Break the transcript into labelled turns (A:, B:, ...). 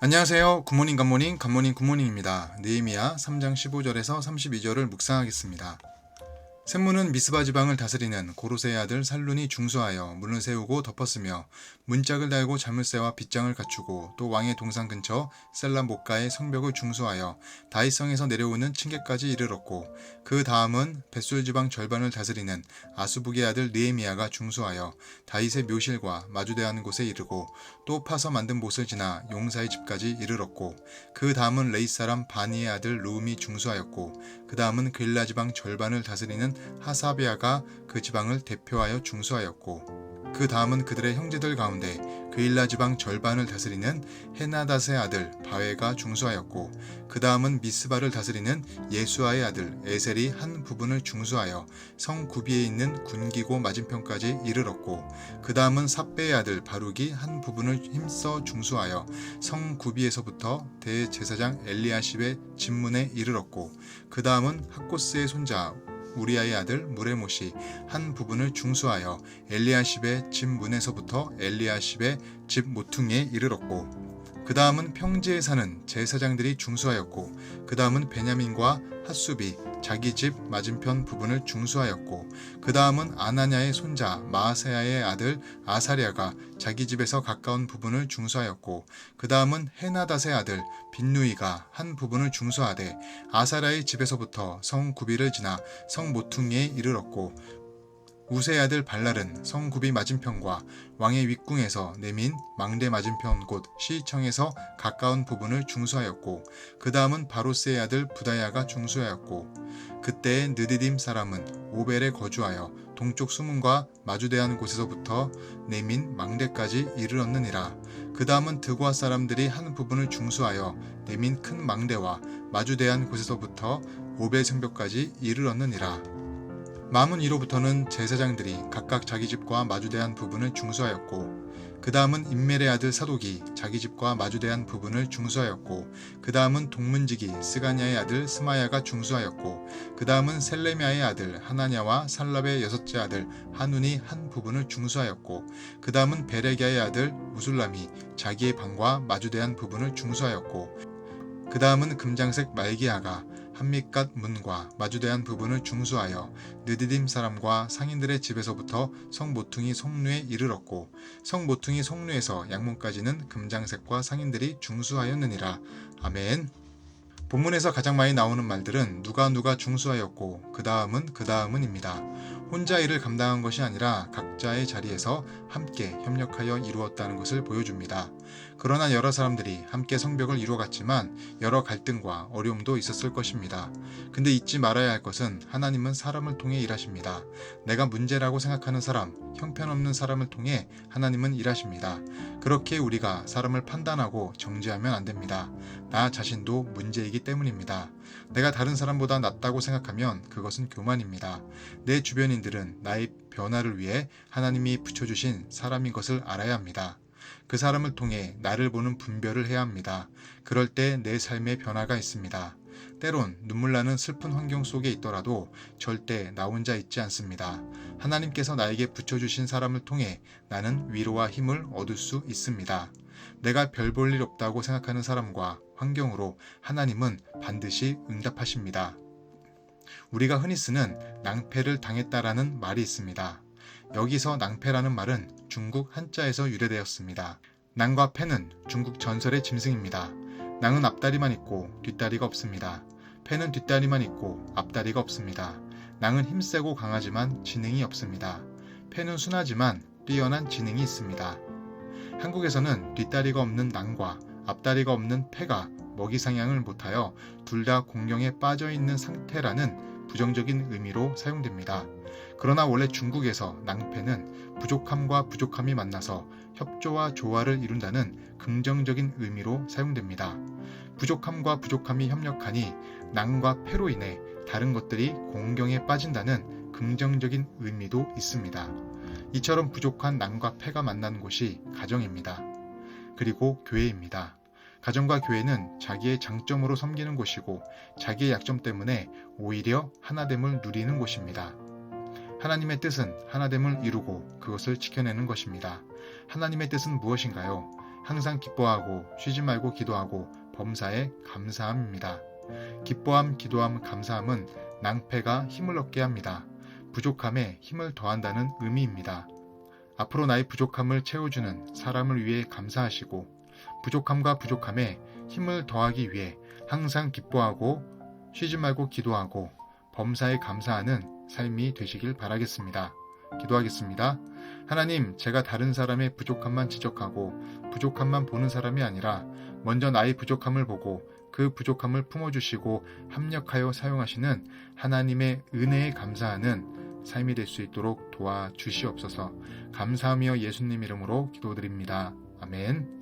A: 안녕하세요. 굿모닝 굿모닝 굿모닝 굿모닝입니다. 느헤미야 3장 15절에서 32절을 묵상하겠습니다. 셈문은 미스바 지방을 다스리는 고로세의 아들 살룬이 중수하여 문을 세우고 덮었으며 문짝을 달고 자물쇠와 빗장을 갖추고 또 왕의 동산 근처 셀라 목가의 성벽을 중수하여 다윗성에서 내려오는 층계까지 이르렀고, 그 다음은 벳술 지방 절반을 다스리는 아수북의 아들 느헤미야가 중수하여 다윗의 묘실과 마주대하는 곳에 이르고 또 파서 만든 못을 지나 용사의 집까지 이르렀고, 그 다음은 레이 사람 바니의 아들 르움이 중수하였고, 그 다음은 그일라 지방 절반을 다스리는 하사베아가 그 지방을 대표하여 중수하였고, 그 다음은 그들의 형제들 가운데 그일라 지방 절반을 다스리는 헤나닷의 아들 바웨가 중수하였고, 그 다음은 미스바를 다스리는 예수아의 아들 에셀이 한 부분을 중수하여 성 구비에 있는 군기고 맞은편까지 이르렀고, 그 다음은 삽베의 아들 바룩이 한 부분을 힘써 중수하여 성 구비에서부터 대제사장 엘리야십의 집문에 이르렀고, 그 다음은 학코스의 손자 우리아의 아들 무레못이 한 부분을 중수하여 엘리야십의 집 문에서부터 엘리야십의 집 모퉁이에 이르렀고, 그 다음은 평지에 사는 제사장들이 중수하였고, 그 다음은 베냐민과 핫수비 자기 집 맞은편 부분을 중수하였고, 그 다음은 아나냐의 손자 마아세야의 아들 아사랴가 자기 집에서 가까운 부분을 중수하였고, 그 다음은 헤나닷의 아들 빈누이가 한 부분을 중수하되 아사랴의 집에서부터 성 구비를 지나 성 모퉁이에 이르렀고, 우세의 아들 발랄은 성 구비 맞은편과 왕의 윗궁에서 내민 망대 맞은편 곧 시청에서 가까운 부분을 중수하였고, 그 다음은 바로스의 아들 부다야가 중수하였고, 그때의 느디딤 사람은 오벨에 거주하여 동쪽 수문과 마주대하는 곳에서부터 내민 망대까지 이르렀느니라. 그 다음은 드고아 사람들이 한 부분을 중수하여 내민 큰 망대와 마주대한 곳에서부터 오벨 성벽까지 이르렀느니라. 마문 이로부터는 제사장들이 각각 자기 집과 마주대한 부분을 중수하였고, 그 다음은 임멜의 아들 사독이 자기 집과 마주대한 부분을 중수하였고, 그 다음은 동문지기 스가냐의 아들 스마야가 중수하였고, 그 다음은 셀레미아의 아들 하나냐와 살랍의 여섯째 아들 하눈이 한 부분을 중수하였고, 그 다음은 베레기야의 아들 우술람이 자기의 방과 마주대한 부분을 중수하였고, 그 다음은 금장색 말기야가 한밑갓 문과 마주대한 부분을 중수하여 느디딤 사람과 상인들의 집에서부터 성 모퉁이 송루에 이르렀고, 성 모퉁이 송루에서 양문까지는 금장색과 상인들이 중수하였느니라. 아멘. 본문에서 가장 많이 나오는 말들은 누가 중수하였고 그 다음은입니다. 혼자 일을 감당한 것이 아니라 각자의 자리에서 함께 협력하여 이루었다는 것을 보여줍니다. 그러나 여러 사람들이 함께 성벽을 이루어갔지만 여러 갈등과 어려움도 있었을 것입니다. 근데 잊지 말아야 할 것은 하나님은 사람을 통해 일하십니다. 내가 문제라고 생각하는 사람, 형편없는 사람을 통해 하나님은 일하십니다. 그렇게 우리가 사람을 판단하고 정죄하면 안 됩니다. 나 자신도 문제이기 때문입니다. 내가 다른 사람보다 낫다고 생각하면 그것은 교만입니다. 내 주변인들은 나의 변화를 위해 하나님이 붙여주신 사람인 것을 알아야 합니다. 그 사람을 통해 나를 보는 분별을 해야 합니다. 그럴 때 내 삶에 변화가 있습니다. 때론 눈물 나는 슬픈 환경 속에 있더라도 절대 나 혼자 있지 않습니다. 하나님께서 나에게 붙여주신 사람을 통해 나는 위로와 힘을 얻을 수 있습니다. 내가 별 볼 일 없다고 생각하는 사람과 환경으로 하나님은 반드시 응답하십니다. 우리가 흔히 쓰는 낭패를 당했다라는 말이 있습니다. 여기서 낭패라는 말은 중국 한자에서 유래되었습니다. 낭과 패는 중국 전설의 짐승입니다. 낭은 앞다리만 있고 뒷다리가 없습니다. 패는 뒷다리만 있고 앞다리가 없습니다. 낭은 힘세고 강하지만 지능이 없습니다. 패는 순하지만 뛰어난 지능이 있습니다. 한국에서는 뒷다리가 없는 낭과 앞다리가 없는 패가 먹이 사냥을 못하여 둘 다 공경에 빠져있는 상태라는 부정적인 의미로 사용됩니다. 그러나 원래 중국에서 낭패는 부족함과 부족함이 만나서 협조와 조화를 이룬다는 긍정적인 의미로 사용됩니다. 부족함과 부족함이 협력하니 낭과 패로 인해 다른 것들이 공경에 빠진다는 긍정적인 의미도 있습니다. 이처럼 부족한 낭과 패가 만나는 곳이 가정입니다. 그리고 교회입니다. 가정과 교회는 자기의 장점으로 섬기는 곳이고 자기의 약점 때문에 오히려 하나됨을 누리는 곳입니다. 하나님의 뜻은 하나됨을 이루고 그것을 지켜내는 것입니다. 하나님의 뜻은 무엇인가요? 항상 기뻐하고 쉬지 말고 기도하고 범사에 감사함입니다. 기뻐함, 기도함, 감사함은 낭패가 힘을 얻게 합니다. 부족함에 힘을 더한다는 의미입니다. 앞으로 나의 부족함을 채워주는 사람을 위해 감사하시고 부족함과 부족함에 힘을 더하기 위해 항상 기뻐하고 쉬지 말고 기도하고 범사에 감사하는 삶이 되시길 바라겠습니다. 기도하겠습니다. 하나님, 제가 다른 사람의 부족함만 지적하고 부족함만 보는 사람이 아니라 먼저 나의 부족함을 보고 그 부족함을 품어주시고 합력하여 사용하시는 하나님의 은혜에 감사하는 삶이 될 수 있도록 도와주시옵소서. 감사하며 예수님 이름으로 기도드립니다. 아멘.